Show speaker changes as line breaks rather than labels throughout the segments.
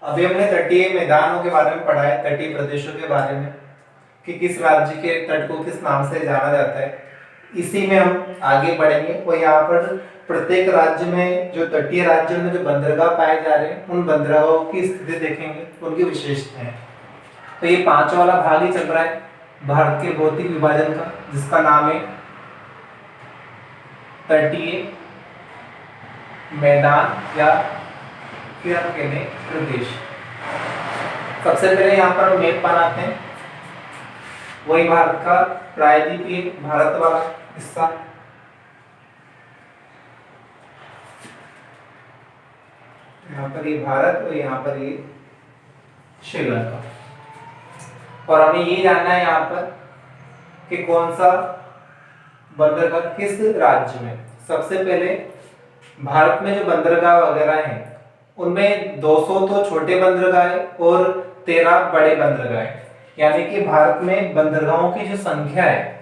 अभी हमने तटीय मैदानों के बारे में पढ़ा है, तटीय प्रदेशों के बारे में कि किस राज्य के तट को किस नाम से जाना जाता है। इसी में हम आगे बढ़ेंगे और यहाँ पर प्रत्येक राज्य में जो तटीय राज्यों में जो बंदरगाह पाए जा रहे हैं उन बंदरगाहों की स्थिति देखेंगे, उनकी विशेषताएं। तो ये पांचवा वाला भाग ही चल रहा है भारत के भौतिक विभाजन का, जिसका नाम है तटीय मैदान या फिर हम कहते हैं प्रदेश। सबसे पहले यहाँ पर मैप बनाते हैं, वही भारत का प्रायद्वीपीय भारत वाला हिस्सा। यहाँ पर ये भारत और यहाँ पर ये श्रीलंका। और हमें ये जानना है यहाँ पर कि कौन सा बंदरगाह किस राज्य में। सबसे पहले भारत में जो बंदरगाह वगैरह हैं उनमें 200 तो छोटे बंदरगाह है और 13 बड़े बंदरगाह है। यानी कि भारत में बंदरगाहों की जो संख्या है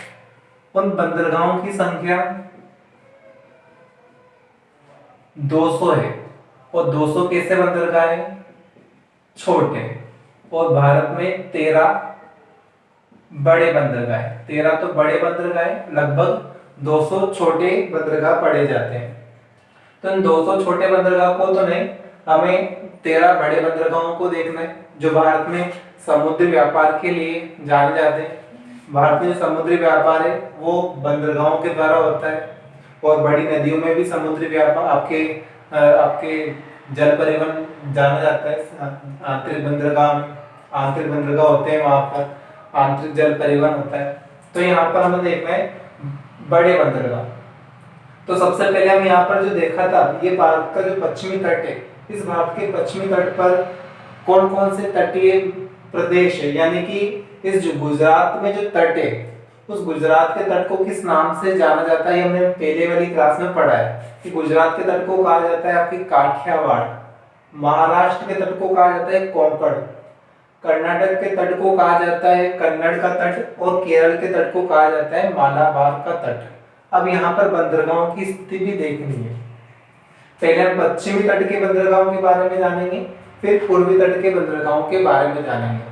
उन बंदरगाहों की संख्या 200 है। और 200 कैसे बंदरगाह है? छोटे। और भारत में 13 बड़े बंदरगाह है। 13 तो बड़े बंदरगाह है, लगभग 200 छोटे बंदरगाह पड़े जाते हैं। तो इन 200 छोटे बंदरगाह को तो नहीं, हमें 13 बड़े बंदरगाहों को देखना है जो भारत में समुद्री व्यापार के लिए जाने जाते हैं। भारत में जो समुद्री व्यापार है वो बंदरगाहों के द्वारा होता है और बड़ी नदियों में भी समुद्री व्यापार आपके जल परिवहन जाना जाता है। आंतरिक बंदरगाह में आंतरिक बंदरगाह होते हैं, वहां पर आंतरिक जल परिवहन होता है। तो यहाँ पर हमें देखना है बड़े बंदरगाह। तो सबसे पहले हम यहाँ पर जो देखा था, ये भारत का जो पश्चिमी तट है, इस भारत के पश्चिमी तट पर कौन कौन से तटीय प्रदेश है। यानी कि इस जो गुजरात में जो तट है उस गुजरात के तट को किस नाम से जाना जाता है। हमने पहले वाली क्लास में पढ़ा है कि गुजरात के तट को कहा जाता है आपकी काठियावाड़, महाराष्ट्र के तट को कहा जाता है कोंकण, कर्नाटक के तट को कहा जाता है कन्नड़ का तट और केरल के तट को कहा जाता है मालाबार का तट। अब यहाँ पर बंदरगाहों की स्थिति भी देखनी है। पहले हम पश्चिमी तट के बंदरगाहों के बारे में जानेंगे, फिर पूर्वी तट के बंदरगाहों के बारे में जानेंगे।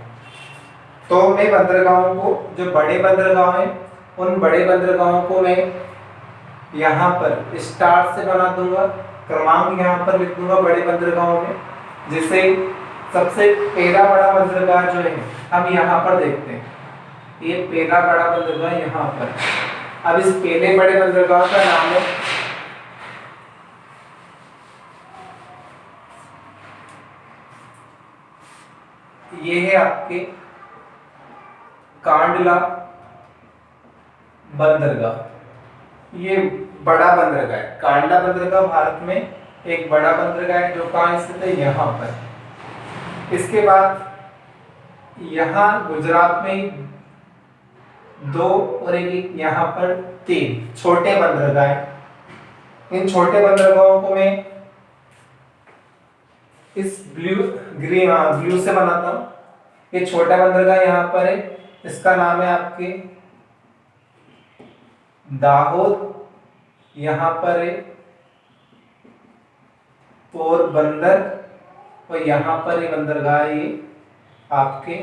तो मैं बंदरगाहों को, जो बड़े बंदरगाह हैं उन बड़े बंदरगाहों को मैं यहाँ पर स्टार से बना दूंगा, क्रमांक यहाँ पर लिख दूंगा बड़े बंदरगाहों में। जिससे सबसे पहला बड़ा बंदरगाह जो है हम यहाँ पर देखते हैं, ये पहला बड़ा बंदरगाह यहाँ पर। अब इस पहले बड़े बंदरगाह का नाम है ये है आपके कांडला बंदरगाह। ये बड़ा बंदरगाह है। कांडला बंदरगाह भारत में एक बड़ा बंदरगाह है जो कहाँ स्थित है? यहाँ पर। इसके बाद यहाँ गुजरात में 2 और एक यहाँ पर 3 छोटे बंदरगाह हैं। इन छोटे बंदरगाहों को मैं इस ब्लू से बनाता हूं। ये छोटा बंदरगाह यहाँ पर है, इसका नाम है आपके दाहोद, यहाँ पर है पोरबंदर और यहाँ पर ये बंदरगाह ये आपके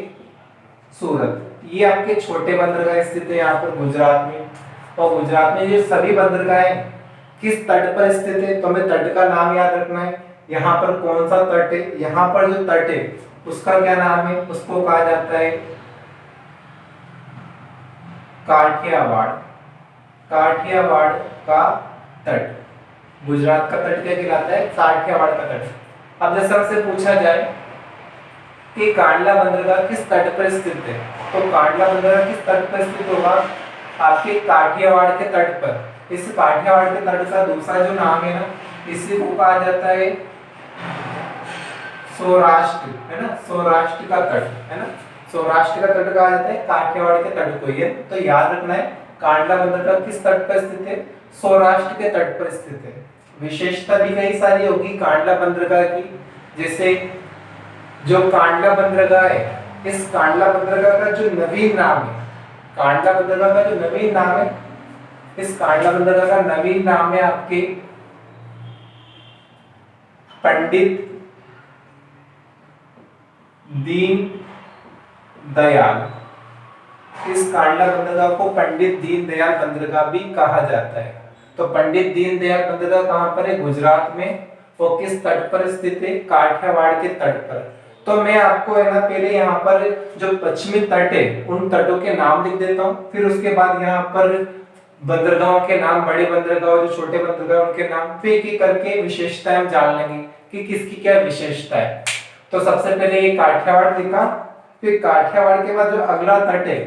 सूरत। ये आपके छोटे बंदरगाह स्थित है यहाँ पर गुजरात में। और गुजरात में ये सभी बंदरगाह किस तट पर स्थित है, तो हमें तट का नाम याद रखना है। यहाँ पर कौन सा तट है? यहाँ पर जो तट है उसका क्या नाम है? उसको कहा जाता है काठियावाड़। काठियावाड़ का तट, गुजरात का तट क्या कहलाता है? काठियावाड़ का तट। अब जैसे हमसे पूछा जाए कि कांडला बंदरगाह किस तट पर स्थित है, तो कांडला बंदरगाह किस तट पर स्थित होगा? आपके काठियावाड़ के तट पर। इस काठियावाड़ के तट का दूसरा जो नाम है ना, इसी को कहा जाता है सौराष्ट्र, है ना, सौराष्ट्र का तट, है ना, सौराष्ट्र का तट कहा जाता है काठियावाड़ के तट को। ये तो याद रखना है, कांडला बंदरगाह किस तट पर स्थित है? सौराष्ट्र के तट पर स्थित है। विशेषता भी कई सारी होगी कांडला बंदरगाह की, जैसे जो कांडला बंदरगाह है, इस कांडला बंदरगाह का जो नवीन नाम है, कांडला बंदरगाह का जो नवीन नाम है, इस कांडला बंदरगाह का नवीन नाम है आपके पंडित दीन दयाल। इस कांडला बंदरगाह को पंडित दीनदयाल बंदरगाह भी कहा जाता है। तो पंडित दीनदयाल बंदरगाह कहाँ पर है? गुजरात में। और किस तट पर स्थित है? काठियावाड़ के तट पर। तो मैं आपको है ना पहले यहाँ पर जो पश्चिमी तट है उन तटों के नाम लिख देता हूँ, फिर उसके बाद यहाँ पर बंदरगाहों के नाम, बड़े बंदरगाह जो छोटे बंदरगाह उनके नाम, फिर एक एक करके विशेषताएं हम जान लेंगे कि किसकी क्या विशेषता है। तो सबसे पहले ये काठियावाड़ लिखा, फिर काठियावाड़ के बाद जो अगला तट है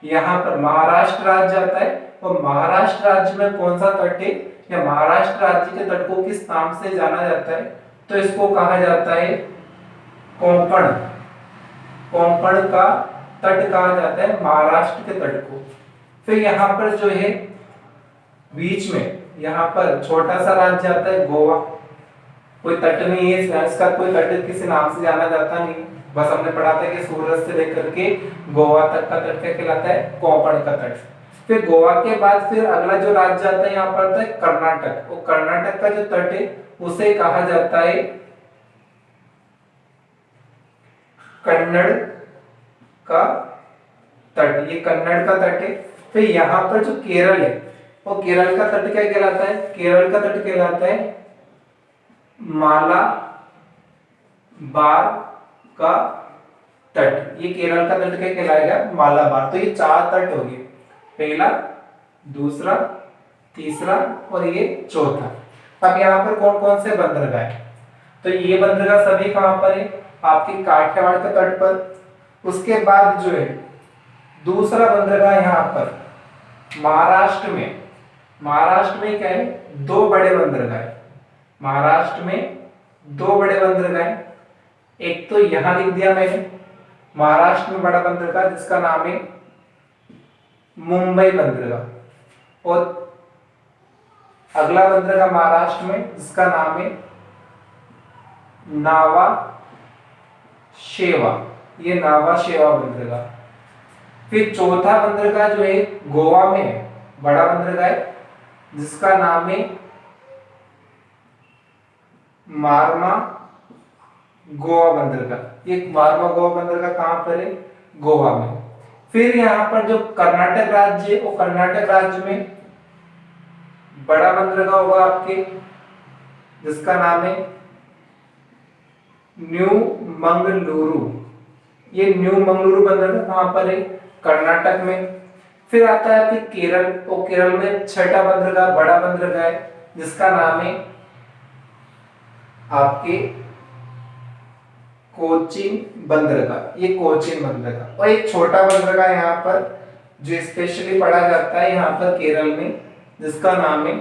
यहाँ पर महाराष्ट्र राज्य आता है। और महाराष्ट्र राज्य में कौन सा तट है या महाराष्ट्र राज्य के तट को किस नाम से जाना जाता है? तो इसको कहा जाता है कोंकण। कोंकण का तट कहा जाता है महाराष्ट्र के तट को। फिर यहाँ पर जो है बीच में यहाँ पर छोटा सा राज्य आता है गोवा। कोई तट नहीं है इसका, कोई तट किसी नाम से जाना जाता नहीं, बस हमने पढ़ा था कि सूरत से लेकर के गोवा तक का तट क्या कहलाता है? कोंकण का तट। फिर गोवा के बाद फिर अगला जो राज्य आता है यहाँ पर आता है कर्नाटक। और कर्नाटक का जो तट है उसे कहा जाता है कन्नड़ का तट। ये कन्नड़ का तट है। फिर यहाँ पर जो केरल है वो केरल का तट क्या कहलाता है? केरल का तट कहलाता है मालाबार का तट। ये केरल का तट क्या कहलाएगा? मालाबार। तो ये 4 तट हो गए, पहला, दूसरा, तीसरा और ये चौथा। अब यहाँ पर कौन कौन से बंदरगाह है? तो ये बंदरगाह सभी कहां पर है? आपके काठियावाड़ के तट पर। उसके बाद जो है दूसरा बंदरगाह यहाँ पर महाराष्ट्र में। महाराष्ट्र में क्या है? 2 बड़े बंदरगाह है। महाराष्ट्र में 2 बड़े बंदरगाह है। एक तो यहां लिख दिया मैंने महाराष्ट्र में बड़ा बंदरगाह जिसका नाम है मुंबई बंदरगाह। और अगला बंदरगाह महाराष्ट्र में जिसका नाम है नावा शेवा। ये नावा शेवा बंदरगाह। फिर चौथा बंदरगाह जो है गोवा में है, बड़ा बंदरगाह है जिसका नाम है मार्मा गोवा बंदरगाह। ये मार्मा गोवा बंदरगाह कहां पर है? गोवा में। फिर यहाँ पर जो कर्नाटक राज्य है वो कर्नाटक राज्य में बड़ा बंदरगाह होगा आपके जिसका नाम है न्यू मंगलुरु। ये न्यू मंगलुरु बंदरगाह कहां पर है? कर्नाटक में। फिर आता है आपके केरल। और केरल में छठा बंदरगाह, बड़ा बंदरगाह है जिसका नाम है आपके कोचीन बंदरगाह। ये कोचीन बंदरगाह। और एक छोटा बंदरगाह यहाँ पर जो स्पेशली पढ़ा जाता है यहाँ पर केरल में जिसका नाम है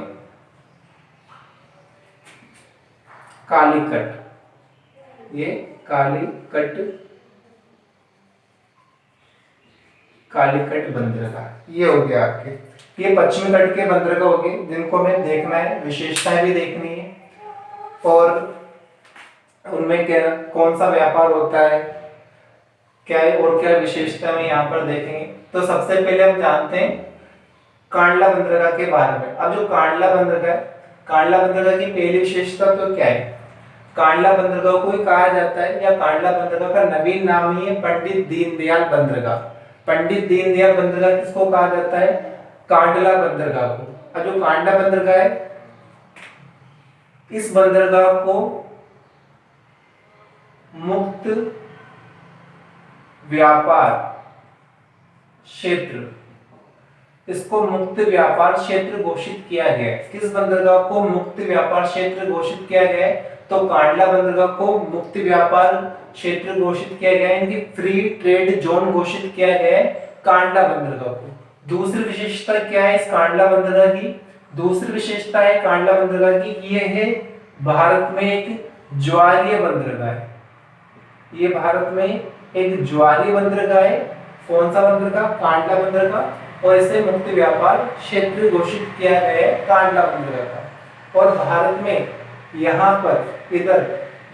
कालीकट। ये कालीकट बंदरगाह। ये हो गया आपके। ये पश्चिमी तट के बंदरगाह हो गए जिनको हमें देखना है, विशेषताएं भी देखनी है और उनमें क्या कौन सा व्यापार होता है, क्या है और क्या विशेषता में यहाँ पर देखेंगे। तो सबसे पहले हम जानते हैं कांडला बंदरगाह के बारे में। अब जो कांडला बंदरगाह की पहली विशेषता तो क्या है? कांडला बंदरगाह को ही कहा जाता है या कांडला बंदरगाह का नवीन नाम ही है पंडित दीनदयाल बंदरगाह। पंडित दीनदयाल बंदरगाह किसको कहा जाता है? कांडला बंदरगाह को। अब जो कांडला बंदरगाह है इस बंदरगाह को मुक्त व्यापार क्षेत्र, इसको मुक्त व्यापार क्षेत्र घोषित किया गया है। किस बंदरगाह को मुक्त व्यापार क्षेत्र घोषित किया गया है? तो कांडला बंदरगाह को मुक्त व्यापार क्षेत्र घोषित किया गया है, इनकी फ्री ट्रेड जोन घोषित किया गया है कांडला बंदरगाह को। दूसरी विशेषता क्या है इस कांडला बंदरगाह की? दूसरी विशेषता है कांडला बंदरगाह की ये है भारत में एक ज्वारीय बंदरगाह है। ये भारत में एक ज्वारीय बंदरगाह है। कौन सा बंदरगाह? कांडला बंदरगाह। और इसे मुक्त व्यापार क्षेत्र घोषित किया गया है कांडला बंदरगाह का। और भारत में यहाँ पर इधर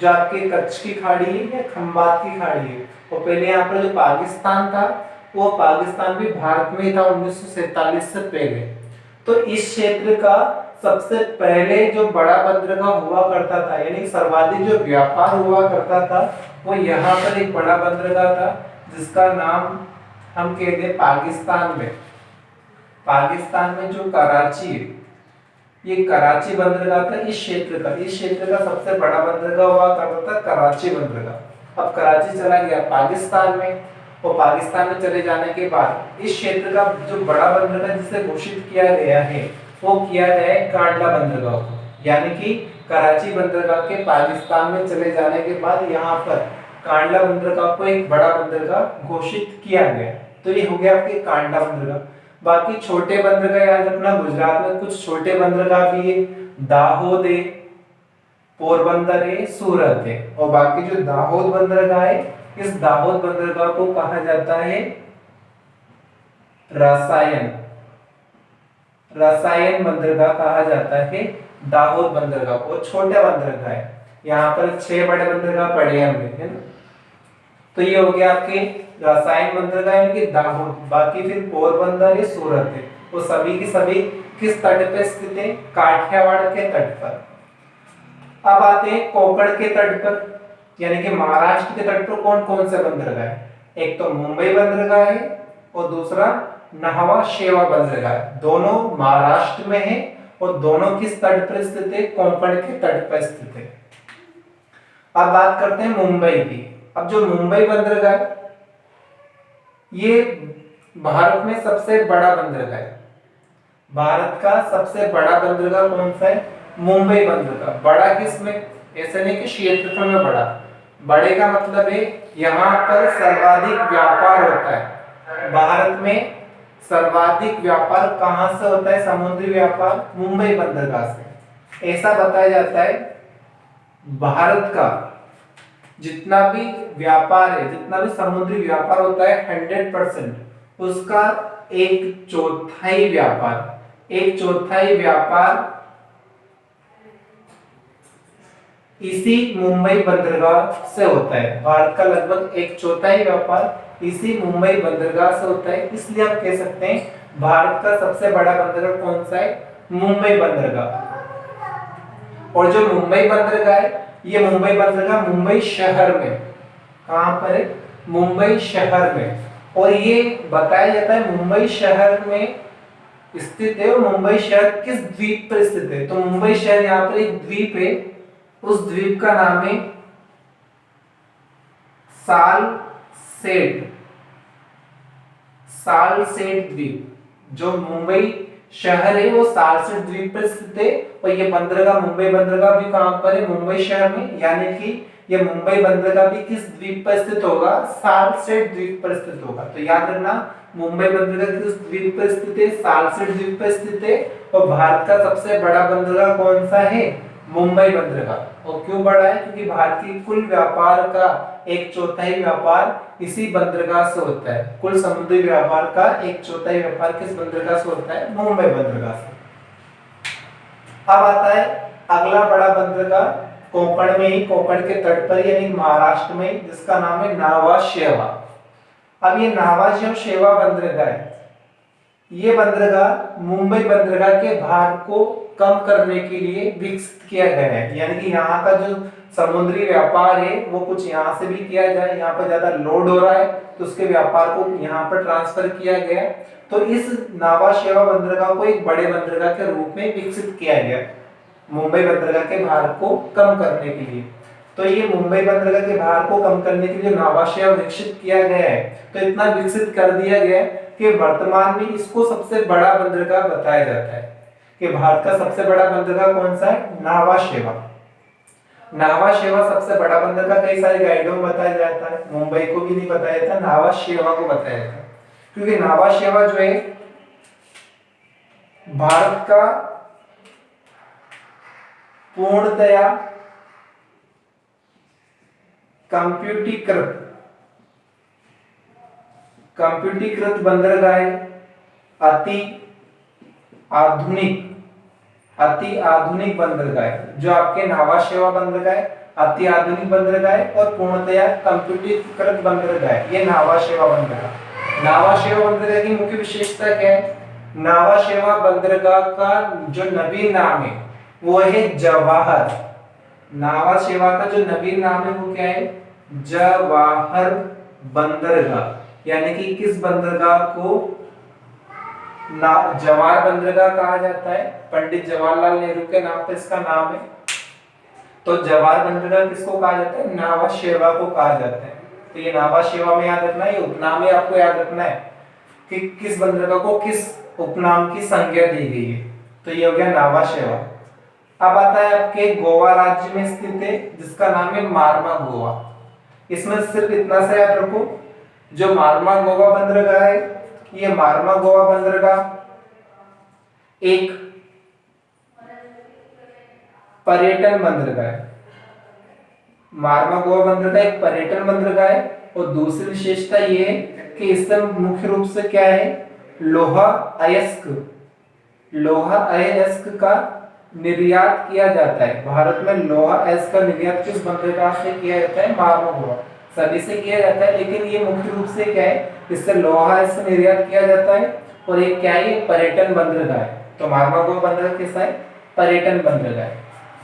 जो आपके कच्छ की खाड़ी है या खंबात की खाड़ी है, और पहले यहाँ पर जो पाकिस्तान था वो पाकिस्तान भी भारत में था 1947 से पहले। तो इस क्षेत्र का सबसे पहले जो बड़ा बंदरगाह हुआ करता था, यानी सर्वाधिक जो व्यापार हुआ करता था, वो यहाँ पर एक बड़ा बंदरगाह था जिसका नाम हम कहते हैं पाकिस्तान में जो कराची है, ये कराची बंदरगाह था। इस क्षेत्र का सबसे बड़ा बंदरगाह हुआ करता था कराची बंदरगाह। अब कराची चला गया पाकिस्तान में, और पाकिस्तान में चले जाने के बाद इस क्षेत्र का जो बड़ा बंदरगाह जिसे घोषित किया गया है वो किया गया है कांडला बंदरगाह को, यानी कि कराची बंदरगाह के पाकिस्तान में चले जाने के बाद यहाँ पर कांडला बंदरगाह को एक बड़ा बंदरगाह घोषित किया गया। तो ये हो गया आपके कांडला बंदरगाह। बाकी छोटे बंदरगाह याद रखना, गुजरात में कुछ छोटे बंदरगाह भी है, दाहोद है, पोरबंदर है, सूरत है। और बाकी जो दाहोद बंदरगाह है, इस दाहोद बंदरगाह को कहा जाता है रसायन बंदरगाह कहा जाता है दाहोद बंदरगाह को। छोटा बंदरगाह है, यहाँ पर 6 बड़े बंदरगाह पड़े हैं हमने, है ना। तो ये हो गया आपके रसायन बंदरगाह यानी कि दाहोद। बाकी फिर पोरबंदर है, सूरत है, वो सभी की सभी किस तट पे स्थित है? काठियावाड़ के तट पर। अब आते हैं कोंकण के तट पर, यानी कि महाराष्ट्र के तट पर कौन कौन से बंदरगाह है? एक तो मुंबई बंदरगाह है और दूसरा नाहवा शेवा बंदरगाह है। दोनों महाराष्ट्र में है और दोनों किस तट पर स्थित है? कोंकण के तट पर स्थित है। अब बात करते हैं मुंबई की। अब जो मुंबई बंदरगाह है, ये भारत में सबसे बड़ा बंदरगाह है। भारत का सबसे बड़ा बंदरगाह कौन सा है? मुंबई बंदरगाह। बड़ा किसमें? ऐसे नहीं कि क्षेत्रफल में बड़ा, बड़े का मतलब है यहाँ पर सर्वाधिक व्यापार होता है। भारत में सर्वाधिक व्यापार कहां से होता है? समुद्री व्यापार मुंबई बंदरगाह से। ऐसा बताया जाता है भारत का जितना भी व्यापार है, जितना भी समुद्री व्यापार होता है 100%, उसका एक चौथाई व्यापार इसी मुंबई बंदरगाह से होता है। भारत का लगभग एक चौथाई व्यापार इसी मुंबई बंदरगाह से होता है। इसलिए हम कह सकते हैं भारत का सबसे बड़ा बंदरगाह कौन सा है? मुंबई बंदरगाह। और जो मुंबई बंदरगाह है, ये मुंबई बंदरगाह मुंबई शहर में, कहां पर है? मुंबई शहर में। और ये बताया जाता है मुंबई शहर में स्थित है। और मुंबई शहर किस द्वीप पर स्थित है? तो मुंबई शहर यहाँ पर एक द्वीप है, उस द्वीप का नाम है सालसेट द्वीप। जो मुंबई शहर है वो सालसेट द्वीप पर स्थित है। और ये बंदरगाह मुंबई बंदरगाह भी कहां पर है? मुंबई शहर में। यानी कि ये मुंबई बंदरगाह भी किस द्वीप पर स्थित होगा? सालसेट द्वीप पर स्थित होगा। तो याद रखना, मुंबई बंदरगाह किस द्वीप पर स्थित है? सालसेट द्वीप पर स्थित है। और भारत का सबसे बड़ा बंदरगाह कौन सा है? मुंबई बंदरगाह। और क्यों बड़ा है? क्योंकि भारत की कुल व्यापार का एक चौथाई व्यापार इसी बंदरगाह से होता है। कुल समुद्री व्यापार का एक चौथाई व्यापार किस बंदरगाह से होता है? मुंबई बंदरगाह से। अब आता है अगला बड़ा बंदरगाह कोंकण में ही, कोंकण के तट पर यानी महाराष्ट्र में, जिसका नाम है नावा शेवा। अब ये नावा शेवा बंदरगाह है, ये बंदरगाह मुंबई बंदरगाह के भार को कम करने के लिए विकसित किया गया है। यानी कि यहाँ का जो समुद्री व्यापार है वो कुछ यहाँ से भी किया जाए, यहाँ पर ज्यादा लोड हो रहा है तो उसके व्यापार को यहाँ पर ट्रांसफर किया गया। तो इस नावा शेवा बंदरगाह को एक बड़े बंदरगाह के रूप में विकसित किया गया मुंबई बंदरगाह के भार को कम करने के लिए। तो ये मुंबई बंदरगाह के भार को कम करने के लिए नावा शेवा विकसित किया गया है। तो इतना विकसित कर दिया गया है कि वर्तमान में इसको सबसे बड़ा बंदरगाह बताया जाता है। कि भारत का सबसे बड़ा बंदरगाह कौन सा है? नावा शेवा। नावा शेवा सबसे बड़ा बंदरगाह कई सारे गाइडों में बताया जाता है, मुंबई को भी नहीं बताया जाता, नावा शेवा को बताया जाता है। क्योंकि नावा शेवा जो है भारत का पूर्णतया कंप्यूटरीकृत बंदरगाह है। अति आधुनिक बंदरगाह है। जो आपके नावा शेवा बंदरगाह है अति आधुनिक बंदरगाह है और पूर्णतया कंप्यूटरीकृत बंदरगाह है ये नावा शेवा बंदरगाह। नावा शेवा बंदरगाह की मुख्य विशेषता क्या है? नावा शेवा बंदरगाह का जो नवीन नाम है वो है जवाहर। नावा शेवा का जो नवीन नाम है वो क्या है? जवाहर बंदरगाह। यानी कि किस बंदरगाह को जवाहर बंदरगाह कहा जाता है? पंडित जवाहरलाल नेहरू के नाम पर इसका नाम है। तो जवाहर बंदरगाह किसको कहा जाता है? नावा शेवा को कहा जाता है। तो ये नावा शेवा में याद रखना है, ये उपनाम है आपको याद रखना है कि किस बंदरगाह को किस उपनाम की संज्ञा दी गई है। तो ये हो गया नावा शेवा। अब आता है आपके गोवा राज्य में स्थित है जिसका नाम है मारवा गोवा। इसमें सिर्फ इतना सा याद रखो, जो मारवा गोवा बंदरगाह है, ये मारवा गोवा बंदरगाह एक पर्यटन बंदरगाह है। मारवा गोवा बंदरगाह एक पर्यटन बंदरगाह है। और दूसरी विशेषता ये है कि इससे मुख्य रूप से क्या है? लोहा अयस्क का निर्यात किया जाता है। भारत में लोहा अयस्क का निर्यात किस बंदरगाह से किया जाता है? मारवा गोवा। सभी से किया जाता है, लेकिन ये मुख्य रूप से क्या है? इससे लोहा अयस्क निर्यात किया जाता है। और ये क्या है? पर्यटन बंदरगाह है। तो मारवा गोवा बंदरगाह कैसा है? पर्यटन बंदरगाह है।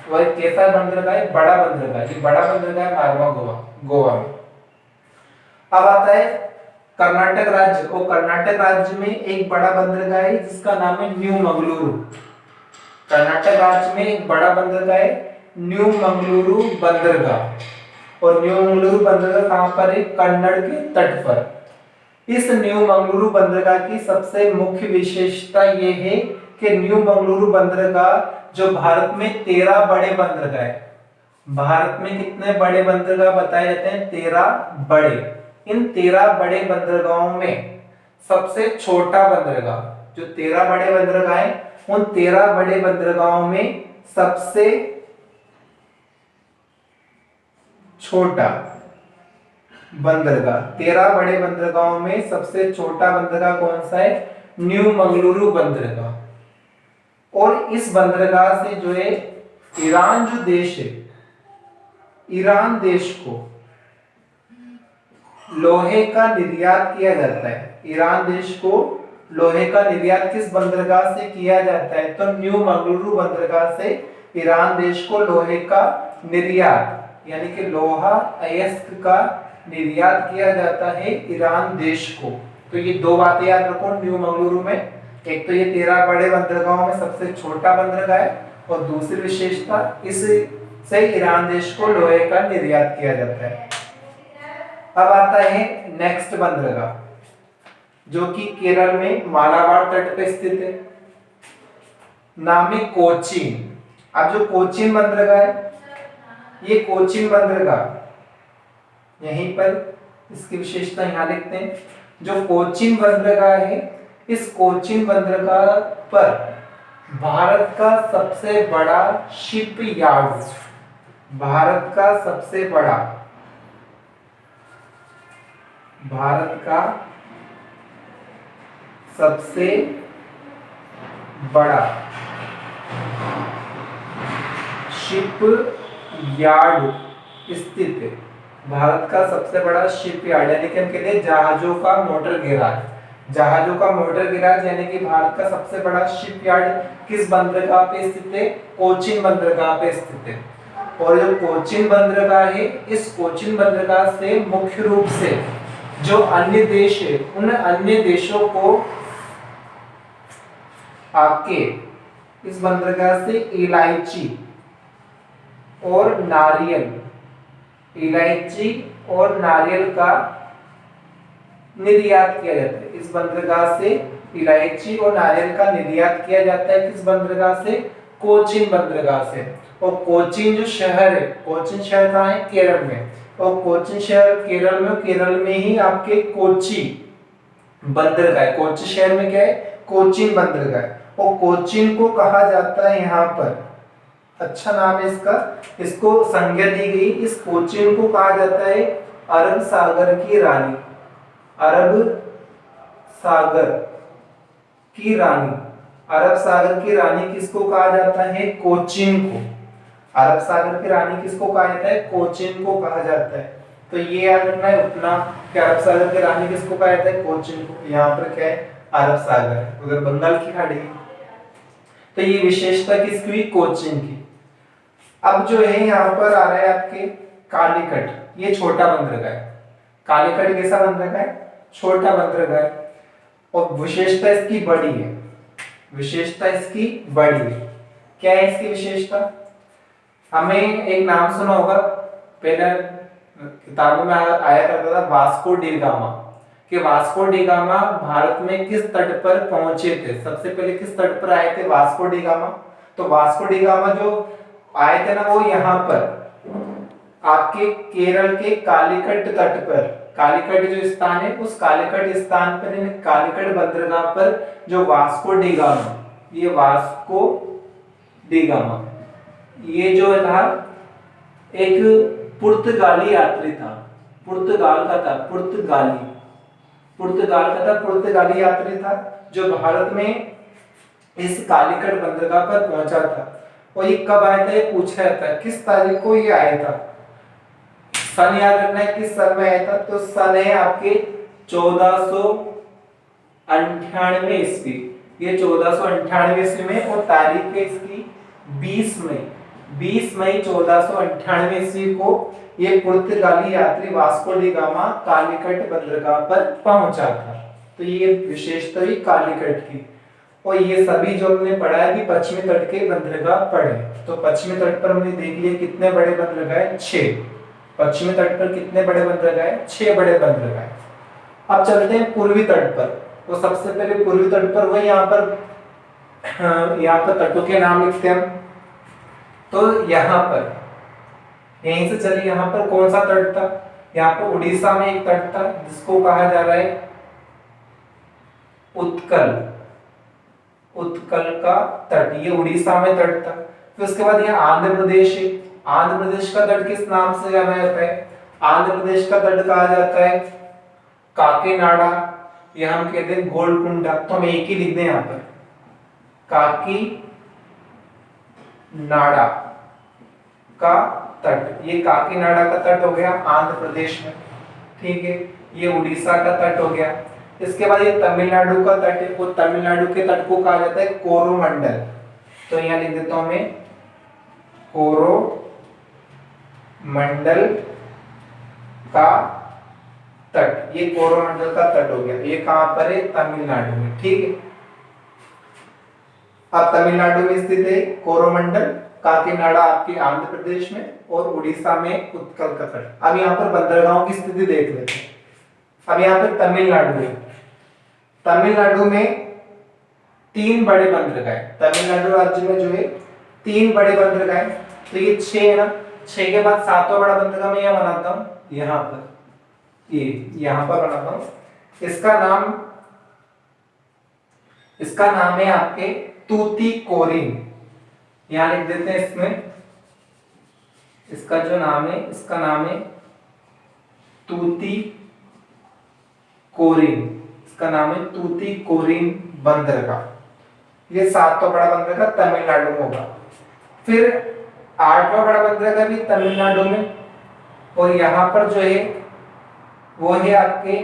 वह कैसा बंदरगाह है? बड़ा बंदरगाह। ये बड़ा बंदरगाह है मारवा गोवा में। अब आता है कर्नाटक राज्य। और कर्नाटक राज्य में एक बड़ा बंदरगाह है जिसका नाम है न्यू मंगलुरु। कर्नाटक राज्य में एक बड़ा बंदरगाह है न्यू मंगलुरु बंदरगाह। और न्यू मंगलुरु बंदरगाह कहां पर है? कन्नड़ के तट पर। इस न्यू मंगलुरु बंदरगाह की सबसे मुख्य विशेषता ये है कि न्यू मंगलुरु बंदरगाह जो भारत में 13 बड़े बंदरगाह है। भारत में कितने बड़े बंदरगाह बताए जाते हैं? 13 बड़े। इन 13 बड़े बंदरगाहों में सबसे छोटा बंदरगाह, जो 13 बड़े बंदरगाह हैं, उन 13 बड़े बंदरगाहों में सबसे छोटा बंदरगाह, 13 बड़े बंदरगाहों में सबसे छोटा बंदरगाह कौन सा है? न्यू मंगलुरु बंदरगाह। और इस बंदरगाह से जो है ईरान जो देश है, ईरान देश को लोहे का निर्यात किया जाता है। ईरान देश को लोहे का निर्यात किस बंदरगाह से किया जाता है? तो न्यू मंगलुरु बंदरगाह से ईरान देश को लोहे का निर्यात, यानी कि लोहा अयस्क का निर्यात किया जाता है ईरान देश को। तो ये दो बातें याद रखो न्यू मंगलुरु में। एक तो ये 13 बड़े बंदरगाहों में सबसे छोटा बंदरगाह है, और दूसरी विशेषता इससे ईरान देश को लोहे का निर्यात किया जाता है। अब आता है नेक्स्ट बंदरगाह, जो कि केरल में मालाबार तट पर स्थित है। नाम है कोचीन। अब जो कोचीन बंदरगाह है, ये कोचीन बंदरगाह यहीं पर इसकी विशेषता यहां लिखते हैं। जो कोचीन बंदरगाह है, इस कोचीन बंदरगाह पर भारत का सबसे बड़ा शिप यार्ड, भारत का सबसे बड़ा शिप यार्ड स्थित है। भारत का सबसे बड़ा शिप यार्ड, यानी कि हम कहते हैं जहाजों का मोटर गैराज। जहाजों का मोटर गैराज यानी कि भारत का सबसे बड़ा शिप यार्ड किस बंदरगाह पे स्थित है? कोचीन बंदरगाह पे स्थित है। और जो कोचीन बंदरगाह है, इस कोचीन बंदरगाह से मुख्य रूप से जो अन्य देश है, उन अन्य देशों को आपके इस बंदरगाह से इलायची और नारियल का निर्यात किया जाता है। इस बंदरगाह से इलायची और नारियल का निर्यात किया जाता है। किस बंदरगाह से? कोचीन बंदरगाह से। और कोचीन जो शहर है, कोचीन शहर कहाँ है? केरल में। और कोचीन शहर केरल में ही आपके कोची बंदरगाह है। कोची शहर में क्या है? कोचीन बंदरगाह है। और कोचीन को कहा जाता है यहाँ पर, अच्छा नाम है इसका, इसको संज्ञा दी गई। इस कोचीन को कहा जाता है अरब सागर की रानी। अरब सागर की रानी किसको कहा जाता है? कोचीन को। अरब सागर की रानी किसको कहा जाता है? कोचीन को कहा जाता है। तो ये याद रखना है अपना कि अरब सागर की रानी किसको कहा जाता है? कोचीन को। यहाँ पर क्या है? अरब सागर है, उधर बंगाल की खाड़ी है। तो ये विशेषता किसकी हुई? कोचीन की। अब जो है यहाँ पर आ रहा है आपके कालीकट, ये छोटा बंदरगाह है। कालीकट कैसा बंदरगाह है? छोटा बंदरगाह है। और विशेषता इसकी बड़ी है, विशेषता इसकी बड़ी है। क्या है इसकी विशेषता? हमें एक नाम सुना होगा, पहले किताबों में आया करता था, वास्को डी गामा। कि वास्को डी गामा भारत में किस तट पर पहुंचे थे? सबसे पहले किस तट पर आए थे वास्को डी गामा? तो वास्को डी गामा जो आए थे ना, वो यहाँ पर आपके केरल के कालीकट तट पर, कालीकट जो स्थान है उस कालीकट स्थान पर, कालीकट बंदरगाह पर जो वास्को डी गामा, ये वास्को डी गामा, ये जो था एक पुर्तगाली यात्री था, पुर्तगाल का था, पुर्तगाली यात्री था जो भारत में इस कालीकट बंदरगाह पर पहुंचा था। और ये कब आया था? ये पूछा जाता है किस तारीख को ये आया था। सन याद रखना है किस सन में आया था। तो सन है आपके 1498 ईस्वी, ये 1498 ईस्वी में। और तारीख है इसकी 20 मई 1498 ईस्वी को ये पुर्तगाली यात्री वास्को डी गामा कालीकट बंदरगाह पर पहुंचा था। तो ये विशेषता हुई कालीकट की। और ये सभी जो हमने पढ़ा है कि पश्चिमी तट के बंदरगाह पढ़े। तो पश्चिमी तट पर हमने देख लिया कितने बड़े बंदरगाह है? 6। पश्चिमी तट पर कितने बड़े बंदरगाह है? 6 बड़े बंदरगाह है। अब चलते हैं पूर्वी तट पर। तो सबसे पहले पूर्वी तट पर वही यहाँ पर तटों के नाम लिखते हैं। तो यहाँ पर यहीं से चलिए, यहाँ पर कौन सा तट था? यहाँ पर उड़ीसा में एक तट था जिसको कहा जा रहा है उत्कल का तट, ये उड़ीसा में तट था। फिर उसके बाद यहाँ आंध्र प्रदेश है। आंध्र प्रदेश का तट किस नाम से जाना जाता है? आंध्र प्रदेश का तट कहा जाता है काकीनाडा, या हम कहते हैं गोलकुंडा। तो हम एक ही लिख दें यहाँ पर, काकीनाडा का तट। ये काकीनाडा का तट हो गया आंध्र प्रदेश में, ठीक है। ये उड़ीसा का तट हो गया। इसके बाद ये तमिलनाडु का तट है। वो तमिलनाडु के तट को कहा जाता है कोरोमंडल। तो यहाँ लिख देता हूं मैं कोरोमंडल का तट। ये कोरोमंडल का तट हो गया। ये कहां पर है? तमिलनाडु में, ठीक है। अब तमिलनाडु में स्थित है कोरोमंडल, काकीनाडा आपके आंध्र प्रदेश में, और उड़ीसा में उत्कल का तट। अब यहाँ पर बंदरगाहों की स्थिति देख लेते हैं। अब यहाँ पर तमिलनाडु है। तमिलनाडु में 3 बड़े बंदरगाह। तमिलनाडु राज्य में जो है 3 बड़े बंदरगाह। तो ये 6 है ना, 6 के बाद 7वां बड़ा बंदरगाह मैं यहाँ बनाता हूँ, यहाँ पर, ये यहाँ पर बनाता हूँ। इसका नाम है आपके तूतीकोरिन। यहाँ लिख देते हैं इसमें, इसका जो नाम है, इसका नाम है तूतीकोरिन। इसका नाम है तूतीकोरिन बंदरगाह। ये 7वां बड़ा बंदरगाह तमिलनाडु में होगा। फिर 8वां बड़ा बंदरगाह भी तमिलनाडु में, और यहाँ पर जो है वो है आपके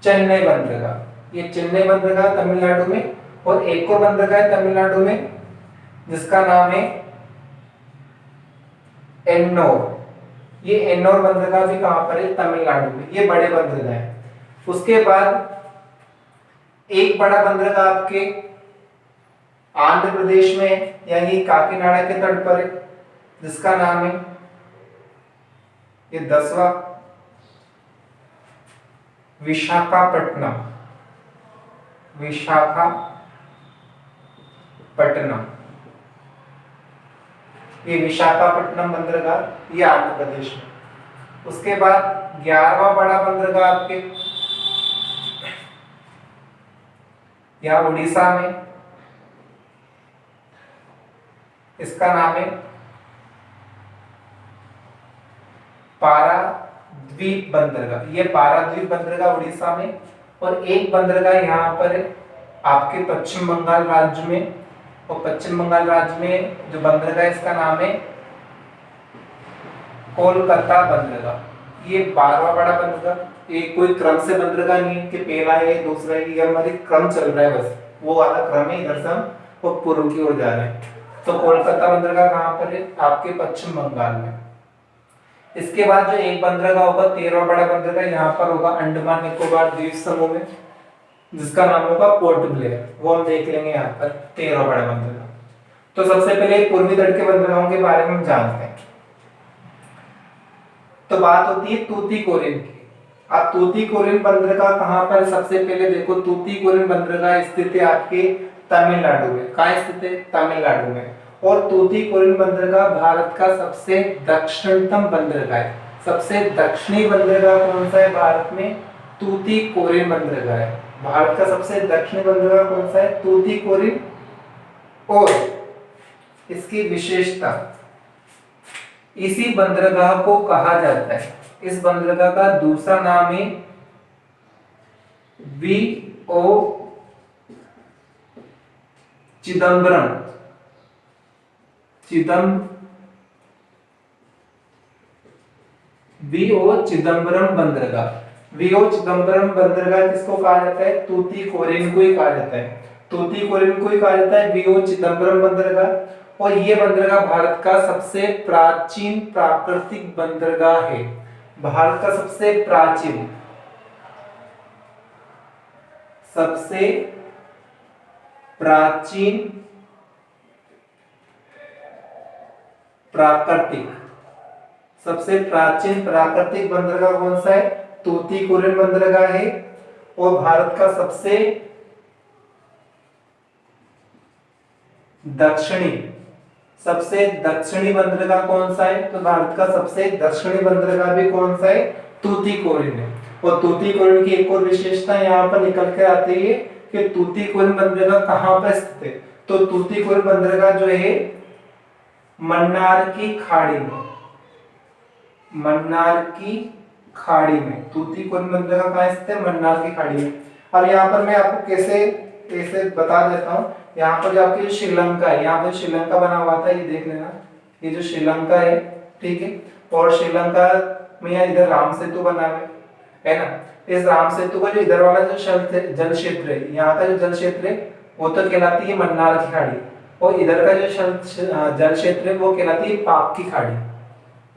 चेन्नई बंदरगाह। ये चेन्नई बंदरगाह तमिलनाडु में। और एक और बंदरगाह है तमिलनाडु में जिसका नाम है एन्नोर। ये एन्नोर बंदरगाह भी कहां पर है? तमिलनाडु में। ये बड़े बंदरगाह है। उसके बाद एक बड़ा बंदरगाह आपके आंध्र प्रदेश में, यानी काकीनाडा के तट पर है, जिसका नाम है, ये 10वां, विशाखापट्टनम। ये विशाखापट्टनम बंदरगाह, ये आंध्र प्रदेश में। उसके बाद 11वां बड़ा बंदरगाह आपके यहाँ उड़ीसा में, इसका नाम है पारादीप बंदरगाह। ये पारादीप बंदरगाह उड़ीसा में। और एक बंदरगाह यहाँ पर आपके पश्चिम बंगाल राज्य में। और पश्चिम बंगाल राज्य में जो बंदरगाह, इसका नाम है कोलकाता बंदरगाह। ये 12वां बड़ा बंदरगाह। एक कोई क्रम से बंदरगाह नहीं है कि पहला है दूसरा है, ये हमारी क्रम चल रहा है बस, वो वाला क्रम है। इधर से हम वो पूर्व की ओर जा रहे हैं। तो कोलकाता बंदरगाह कहाँ पर है? आपके पश्चिम बंगाल में। इसके बाद जो एक बंदरगाह होगा 13वां बड़ा बंदरगाह यहाँ पर होगा अंडमान निकोबार द्वीप समूह में, जिसका नाम होगा पोर्ट ब्लेयर। वो हम देख लेंगे यहाँ पर 13वां बड़ा बंदरगाह। तो सबसे पहले पूर्वी तट के बंदरगाहों के बारे में हम जानते हैं। तो बात होती है तूतीकोरिन की। अब तूतीकोरिन बंदरगाह कहाँ पर? सबसे पहले देखो, तूतीकोरिन बंदरगाह स्थित है आपके तमिलनाडु में। कहाँ स्थित है? तमिलनाडु में। और तूतीकोरिन बंदरगाह भारत का सबसे दक्षिणतम बंदरगाह है। सबसे दक्षिणी बंदरगाह कौन सा है भारत में? तूतीकोरिन बंदरगाह है। भारत का सबसे दक्षिणी बंदरगाह कौन सा है? तूतीकोरिन। और इसकी विशेषता, इसी बंदरगाह को कहा जाता है, इस बंदरगाह का दूसरा नाम है वी.ओ. चिदम्बरम बंदरगाह। वी.ओ. चिदम्बरम बंदरगाह किसको कहा जाता है? तूतीकोरिन को ही कहा जाता है। तूतीकोरिन को ही कहा जाता है वी.ओ. चिदम्बरम बंदरगाह। और ये बंदरगाह भारत का सबसे प्राचीन प्राकृतिक बंदरगाह है। भारत का सबसे प्राचीन प्राकृतिक बंदरगाह कौन सा है? तूतीकोरिन बंदरगाह है। और भारत का सबसे दक्षिणी बंदरगाह कौन सा है? तो भारत का सबसे दक्षिणी बंदरगाह भी कौन सा है? तूतीकोरिन है। और तूतीकोरिन की एक और विशेषता यहाँ पर निकल कर आती है कि तूतीकोरिन बंदरगाह कहाँ पर स्थित है? तो तूतीकोरिन बंदरगाह जो है मन्नार की खाड़ी में। तूतीकोरिन बंदरगाह कहाँ स्थित है? मन्नार की खाड़ी में। अब यहाँ पर मैं आपको कैसे बता देता हूँ। यहाँ पर जो आपकी श्रीलंका है, यहाँ पर श्रीलंका बना हुआ था, ये देख लेना, ये जो श्रीलंका है, ठीक है। और श्रीलंका में इधर राम सेतु बना है ना। इस राम सेतु का जो इधर वाला जो जल क्षेत्र है, यहाँ का जो जल क्षेत्र है वो तो कहलाती है मन्नार की खाड़ी। और इधर का जो जल क्षेत्र है वो कहलाती है पाक की खाड़ी।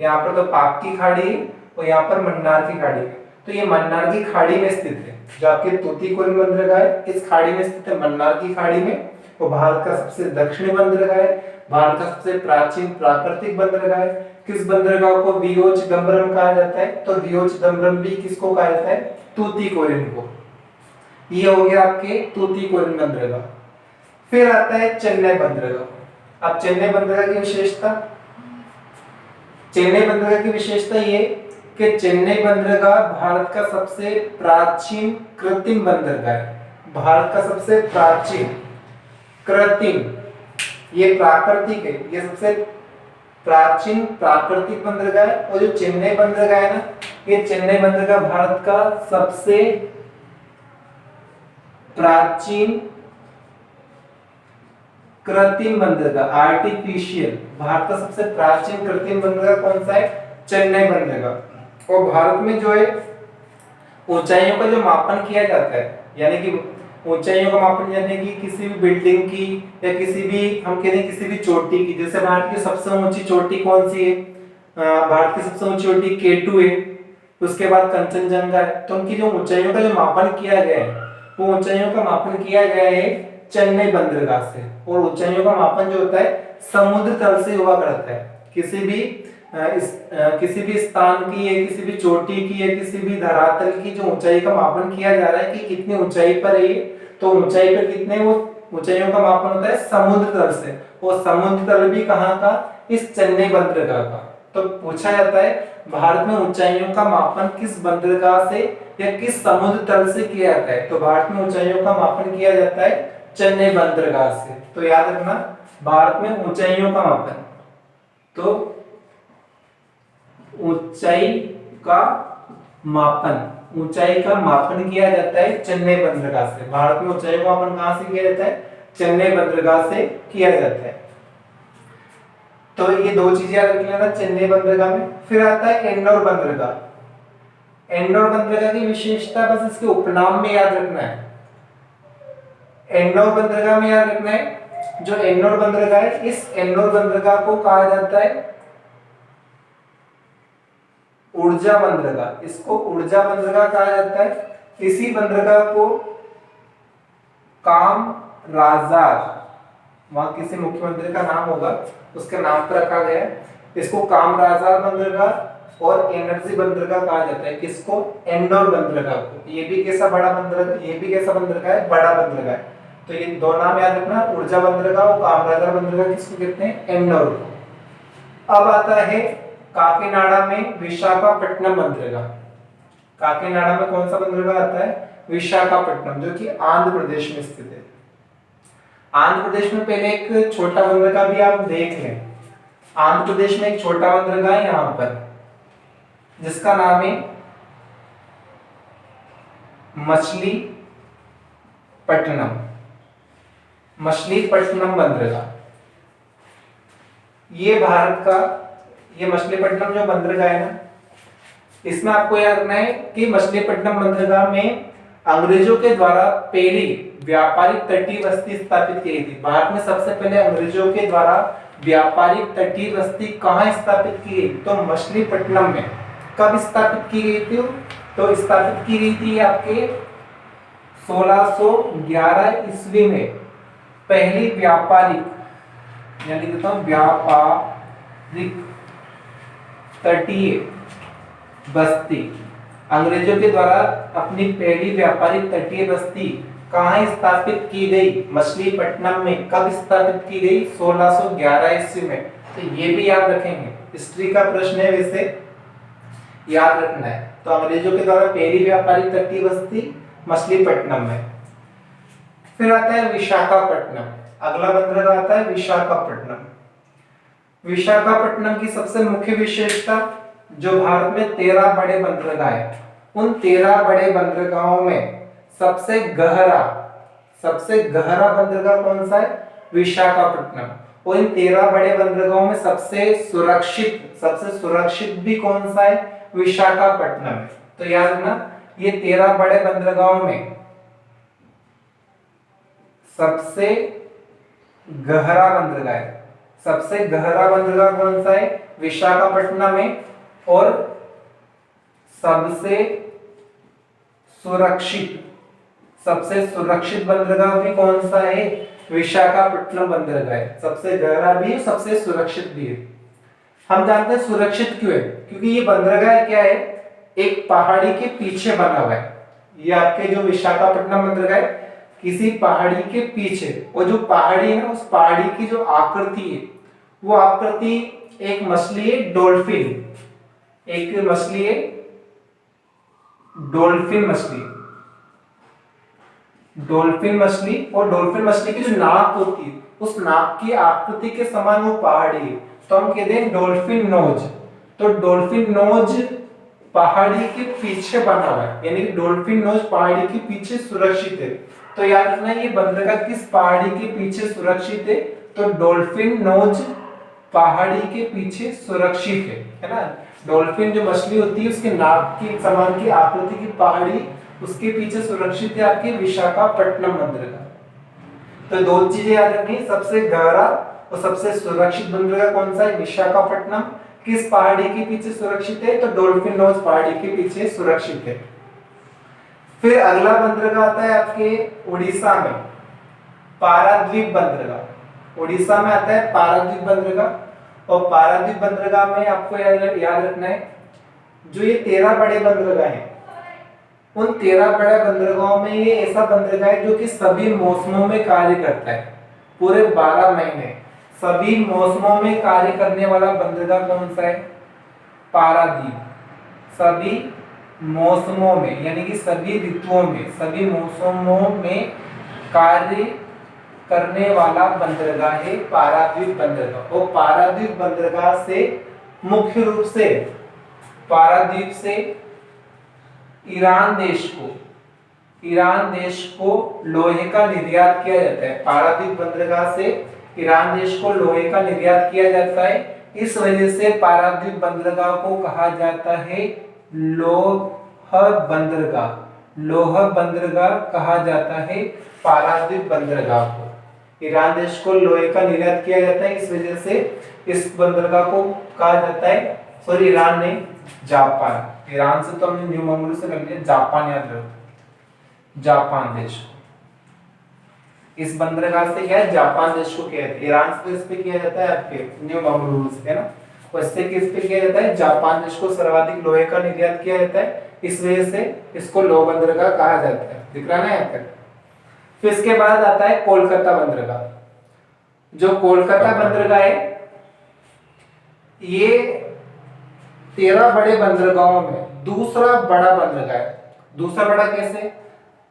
यहाँ पर तो पाक की खाड़ी और यहाँ पर मन्नार की खाड़ी। तो ये मन्नार की खाड़ी में स्थित है। जो आपके तूतीकोरिन बंदरगाह है इस खाड़ी में स्थित है, मन्नार की खाड़ी में। वो भारत का सबसे दक्षिणी बंदरगाह है, भारत का सबसे प्राचीन प्राकृतिक बंदरगाह है। किस बंदरगाह को वी.ओ. चिदम्बरम कहा जाता है? तो वी.ओ. चिदम्बरम भी किसको कहा जाता है? तूतीकोरिन को। ये हो गया आपके तूतीकोरिन बंदरगाह। फिर आता है चेन्नई बंदरगाह। अब चेन्नई बंदरगाह की विशेषता ये कि चेन्नई बंदरगाह भारत का सबसे प्राचीन कृत्रिम बंदरगाह है। भारत का सबसे प्राचीन कृत्रिम, ये प्राकृतिक है, ये सबसे प्राचीन प्राकृतिक बंदरगाह है। और जो चेन्नई बंदरगाह है ना, ये चेन्नई बंदरगाह भारत का सबसे प्राचीन कृत्रिम बंदरगाह, आर्टिफिशियल। भारत का सबसे प्राचीन कृत्रिम बंदरगाह कौन सा है? चेन्नई बंदरगाह। और भारत में जो है ऊंचाइयों का जो मापन किया जाता है, यानी कि ऊंचाइयों का मापन, यानी कि किसी भी बिल्डिंग की या किसी भी, हम कहते हैं किसी भी चोटी की, जैसे भारत की सबसे ऊंची चोटी कौन सी है? भारत की सबसे ऊंची चोटी K2 है, उसके बाद कंचनजंगा है। तो उनकी जो ऊंचाइयों का जो मापन किया गया है, वो ऊंचाइयों का मापन किया गया है चेन्नई बंदरगाह से। और ऊंचाइयों का मापन जो होता है समुद्र तल से हुआ करता है। किसी भी स्थान की या किसी भी चोटी की या किसी भी धरातल की जो ऊंचाई का मापन किया जा रहा है कि कितनी ऊंचाई पर है, तो ऊंचाई पर कितने, वो ऊंचाइयों का मापन होता है समुद्र तल से। और समुद्र तल भी कहाँ का? इस चेन्नई बंदरगाह का। तो पूछा जाता है भारत में ऊंचाइयों का मापन किस बंदरगाह से या किस समुद्र तल से किया जाता है? तो भारत में ऊंचाइयों का मापन किया जाता है चेन्नई बंदरगाह से। तो याद रखना, भारत में ऊंचाइयों का मापन, तो ऊंचाई का मापन किया जाता है चेन्नई बंदरगाह से। भारत में ऊंचाई का मापन कहां से किया जाता है? चेन्नई बंदरगाह से किया जाता है। तो ये दो चीजें याद रख लेना चेन्नई बंदरगाह में। फिर आता है एन्नोर बंदरगाह। एंडोर बंदरगाह की विशेषता बस इसके उपनाम में याद रखना है। एंडोर बंदरगाह में याद रखना है, जो एंडोर बंदरगाह है, इस एंडोर बंदरगाह को कहा जाता है ऊर्जा बंदरगाह। इसको ऊर्जा बंदरगाह कहा जाता है। इसी बंदरगाह को काम राजार, वहां किसी मुख्यमंत्री का नाम होगा, उसके नाम पर रखा गया है। इसको काम राजार बंदरगाह और एनर्जी बंदरगाह कहा जाता है। किसको? एंडोर बंदरगाह को। ये भी कैसा बड़ा बंदरगाह, ये भी कैसा बंदरगाह है? बड़ा बंदरगाह है। तो ये दो नाम याद रखना, ऊर्जा बंदरगाह और काम राजार बंदरगाह। किसको कहते हैं? एंडोर को। अब आता है काकीनाडा में विशाखापट्टनम बंदरगाह। काकीनाडा में कौन सा बंदरगाह आता है? विशाखापट्टनम, जो कि आंध्र प्रदेश में स्थित है। आंध्र प्रदेश में पहले एक छोटा बंदरगाह भी आप देख लें। आंध्र प्रदेश में एक छोटा बंदरगाह है यहां पर, जिसका नाम है मछलीपट्टनम। मछलीपट्टनम बंदरगाह, ये भारत का, ये मछलीपट्टनम जो बंदरगाह है ना, इसमें आपको याद रखना है कि मछलीपट्टनम बंदरगाह में अंग्रेजों के द्वारा पहली व्यापारिक तटीय बस्ती स्थापित की गई थी। भारत में सबसे पहले अंग्रेजों के द्वारा व्यापारिक तटीय बस्ती कहाँ स्थापित की गई? तो मछलीपट्टनम में। कब स्थापित की गई थी? तो स्थापित की गई थी आपके 1611 ईस्वी में। पहली व्यापारिक, यानी कहता हूं व्यापारिक तटीय बस्ती, अंग्रेजों के द्वारा अपनी पहली व्यापारिक तटीय बस्ती कहाँ स्थापित की गई? मछलीपट्टनम में। कब स्थापित की गई? 1611 ईस्वी में। तो ये भी याद रखेंगे, हिस्ट्री का प्रश्न है, वैसे याद रखना है। तो अंग्रेजों के द्वारा पहली व्यापारिक तटीय बस्ती मछलीपट्टनम में। फिर आता है विशाखापट्टनम। अगला बंदरगाह आता है विशाखापट्टनम। विशाखापट्टनम की सबसे मुख्य विशेषता, जो भारत में 13 बड़े बंदरगाह है, उन 13 बड़े बंदरगाहों में सबसे गहरा बंदरगाह कौन सा है? विशाखापट्टनम। और इन 13 बड़े बंदरगाहों में सबसे सुरक्षित भी कौन सा है? विशाखापट्टनम। तो याद रखना, ये 13 बड़े बंदरगाहों में सबसे गहरा बंदरगाह है। सबसे गहरा बंदरगाह कौन सा है? विशाखापट्टनम में। और सबसे सुरक्षित बंदरगाह भी कौन सा है? विशाखापट्टनम बंदरगाह है। सबसे गहरा भी है, सबसे सुरक्षित भी है। हम जानते हैं सुरक्षित क्यों है, क्योंकि ये बंदरगाह क्या है? एक पहाड़ी के पीछे बना हुआ है। ये आपके जो विशाखापट्टनम बंदरगाह है, किसी पहाड़ी के पीछे, और जो पहाड़ी है ना, उस पहाड़ी की जो आकृति है, वो आकृति एक मछली है, डॉल्फिन। एक मछली है, डॉल्फिन मछली। डॉल्फिन मछली, और डॉल्फिन मछली की जो नाक होती है, उस नाक की आकृति के समान वो पहाड़ी है, तो हम कहते हैं डॉल्फिन नोज। तो डॉल्फिन नोज पहाड़ी के पीछे बना हुआ है, यानी कि डॉल्फिन नोज पहाड़ी के पीछे सुरक्षित है। तो याद रखना, ये बंदरगाह किस पहाड़ी के पीछे सुरक्षित है? तो डॉल्फिन नोज पहाड़ी के पीछे सुरक्षित है ना। डॉल्फिन जो मछली होती है, उसके नाक की समान की आकृति की पहाड़ी, उसके पीछे सुरक्षित है आपके विशाखापट्टनम बंदरगाह। तो दो चीजें याद रखनी, सबसे गहरा और सबसे सुरक्षित बंदरगाह कौन सा है? विशाखापट्टनम। किस पहाड़ी के पीछे सुरक्षित है? तो डॉल्फिन नोज पहाड़ी के पीछे सुरक्षित है। फिर अगला बंदरगाह आता है आपके उड़ीसा में, पारादीप बंदरगाह। उड़ीसा में आता है पारादीप बंदरगाह। और पारादीप बंदरगाह में आपको याद रखना है, जो ये 13 बड़े बंदरगाह हैं, उन 13 बड़े बंदरगाहों में ये ऐसा बंदरगाह है जो कि सभी मौसमों में कार्य करता है। पूरे 12 महीने सभी मौसमों में कार्य करने वाला बंदरगाह कौन सा है? पारादीप। सभी मौसमों में, यानी कि सभी ऋतुओं में, सभी मौसमों में कार्य करने वाला बंदरगाह है पारादीप बंदरगाह। और पारादीप बंदरगाह से मुख्य रूप से, पारादीप से ईरान देश को लोहे का निर्यात किया जाता है। पारादीप बंदरगाह से ईरान देश को लोहे का निर्यात किया जाता है। इस वजह से पारादीप बंदरगाह को कहा जाता है लोह बंदरगाह, लोह बंदरगाह कहा जाता है पारादीप बंदरगाह को। ईरान देश को लोहे का निर्यात किया जाता है, इस वजह से इस बंदरगाह को कहा जाता है, सॉरी ईरान नहीं, जापान। ईरान से तो हमने न्यू मंगलूर से कर लिया, जापान याद रखो, जापान देश। इस बंदरगाह से क्या है, जापान देश को किया जाता है। ईरान से इस पे किया जाता है आपके न्यू मंगलूर से, है ना। उससे किस पे किया जाता है, जापान देश को सर्वाधिक लोहे का निर्यात किया जाता है, इस वजह से इसको लोह बंदरगाह कहा जाता है। दिख रहा है ना यहाँ तक। फिर इसके बाद आता है कोलकाता बंदरगाह। जो कोलकाता बंदरगाह है, ये 13 बड़े बंदरगाहों में दूसरा बड़ा बंदरगाह है। दूसरा बड़ा कैसे,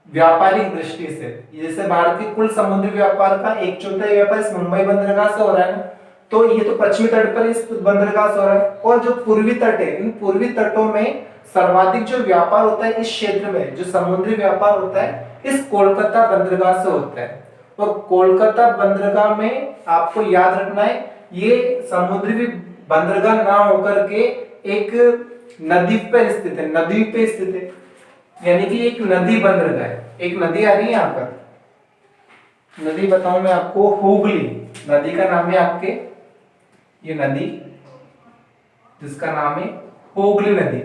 व्यापारिक दृष्टि से। जैसे भारत के कुल समुद्री व्यापार का 1/4 व्यापार इस मुंबई बंदरगाह से हो रहा है ना, तो ये तो पश्चिमी तट पर इस बंदरगाह से हो रहा है। और जो पूर्वी तट है, इन पूर्वी तटों में सर्वाधिक जो व्यापार होता है इस क्षेत्र में, जो समुद्री व्यापार होता है इस कोलकाता बंदरगाह से होता है। और कोलकाता बंदरगाह में आपको याद रखना है, ये समुद्री बंदरगाह ना होकर के एक नदी पर स्थित है, नदी पे स्थित है, यानी कि एक नदी बंदरगाह है। एक नदी आ रही है यहाँ पर, नदी बताऊं मैं आपको, हुगली नदी का नाम है आपके, ये नदी जिसका नाम है हुगली नदी,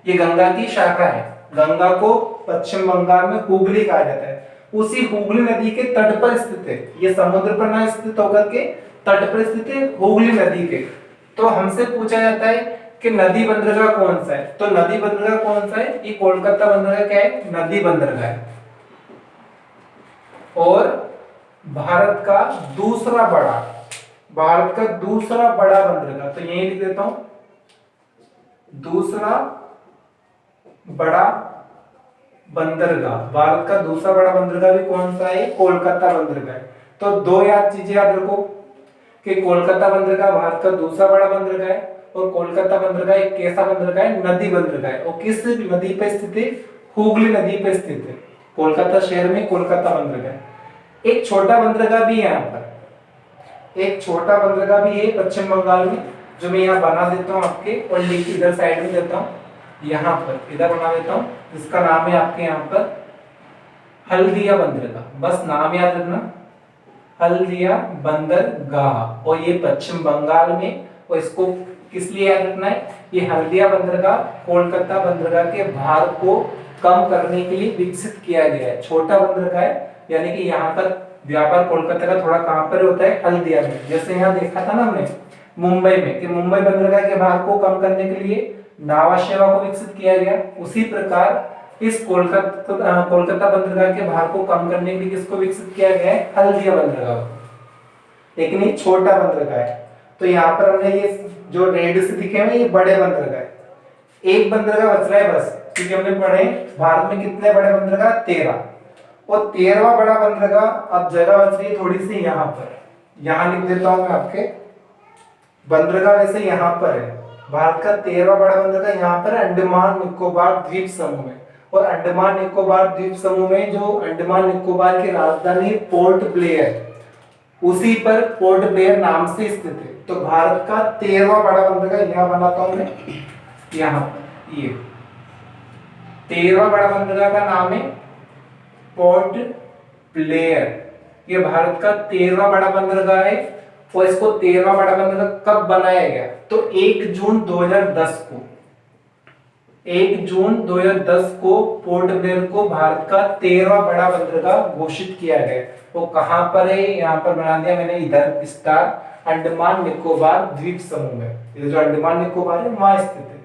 ये गंगा की शाखा है। गंगा को पश्चिम बंगाल में हुगली कहा जाता है। उसी हुगली नदी के तट पर स्थित है, ये समुद्र पर ना स्थित होकर के तट पर स्थित है, हुगली नदी के। तो हमसे पूछा जाता है कि नदी बंदरगाह कौन सा है, तो नदी बंदरगाह कौन सा है, ये कोलकाता बंदरगाह क्या है, नदी बंदरगाह है। और भारत का दूसरा बड़ा बंदरगाह, तो यही लिख देता हूं, दूसरा बड़ा बंदरगाह, भारत का दूसरा बड़ा बंदरगाह भी कौन सा है, कोलकाता बंदरगाह है। तो दो चीजें याद रखो कि कोलकाता बंदरगाह भारत का दूसरा बड़ा बंदरगाह है, और कोलकाता बंदरगाह एक कैसा बंदरगाह है, नदी बंदरगाह है। और किस नदी पे स्थित है, हुगली नदी पे स्थित है। कोलकाता शहर में कोलकाता बंदरगाह। एक छोटा बंदरगाह भी है यहाँ पर, एक छोटा बंदरगाह भी है पश्चिम बंगाल में, जो मैं यहाँ बना देता हूँ आपके, और लिख इधर साइड में देता हूँ, यहाँ पर इधर बना देता हूँ, जिसका नाम है आपके यहाँ पर हल्दिया बंदरगाह। बस नाम याद रखना, हल्दिया बंदरगाह। और ये पश्चिम बंगाल में, और इसको किस लिए याद रखना है, ये हल्दिया बंदरगाह कोलकाता बंदरगाह के भार को कम करने के लिए विकसित किया गया है। छोटा बंदरगाह है, यानी कि यहाँ पर व्यापार कोलकाता का थोड़ा कहां पर होता है, हल्दिया में। जैसे यहाँ देखा था ना हमने मुंबई में कि मुंबई बंदरगाह के भार को कम करने के लिए नावा सेवा को विकसित किया गया, उसी प्रकार इस कोलकाता बंदरगाह के भार को कम करने के लिए किसको विकसित किया गया है, हल्दिया बंदरगाह। लेकिन ये छोटा बंदरगाह है। तो यहाँ पर हमने ये जो रेड से दिखे हुए ये बड़े बंदरगाह है। एक बंदरगाह बच रहा है बस, क्योंकि हमने पढ़े भारत में कितने बड़े बंदरगाह, 13। और 13वां बड़ा बंदरगाह अब जगह बच रही है थोड़ी सी यहाँ पर, यहाँ लिख देता हूं मैं आपके, बंदरगाह वैसे यहाँ पर है। भारत का 13वां बड़ा बंदरगाह यहाँ पर अंडमान निकोबार द्वीप समूह में। और अंडमान निकोबार द्वीप समूह में जो अंडमान निकोबार की राजधानी पोर्ट ब्लेयर, उसी पर पोर्ट ब्लेयर नाम से स्थित है। तो भारत का 13वां बड़ा बंदरगाह यहाँ बनाता हूं मैं, यहाँ पर ये 13वां बड़ा बंदरगाह का नाम है पोर्ट ब्लेयर। ये भारत का 13वां बड़ा बंदरगाह है। और इसको 13वां बड़ा बंदरगाह कब बनाया गया, तो 1 जून 2010 को, 1 जून 2010 को पोर्ट ब्लेयर को भारत का 13वां बड़ा बंदरगाह घोषित किया गया। वो कहां पर है, यहाँ पर बना दिया मैंने इधर स्टार, अंडमान निकोबार द्वीप समूह में। ये जो अंडमान निकोबार है वहां स्थित है।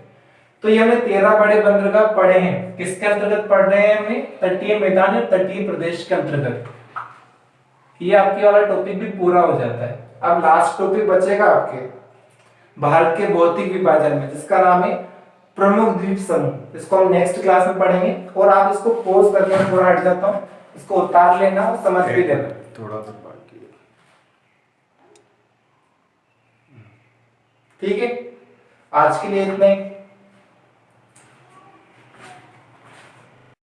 तो ये हमने 13 बड़े बंदरगाह पढ़े हैं। किसके अंतर्गत पढ़ रहे हैं हमने, तटीय मैदान और तटीय प्रदेश के अंतर्गत। ये आपके वाला टॉपिक भी पूरा हो जाता है। अब लास्ट टॉपिक बचेगा आपके भारत के भौतिक विभाजन में, जिसका नाम है प्रमुख द्वीप समूह। इसको हम नेक्स्ट क्लास में पढ़ेंगे। और आप इसको पॉज करके मैं थोड़ा हट जाता हूँ, इसको उतार लेना और समझ भी लेना।
थोड़ा सा बाकी है,
ठीक है, आज के लिए इतना ही।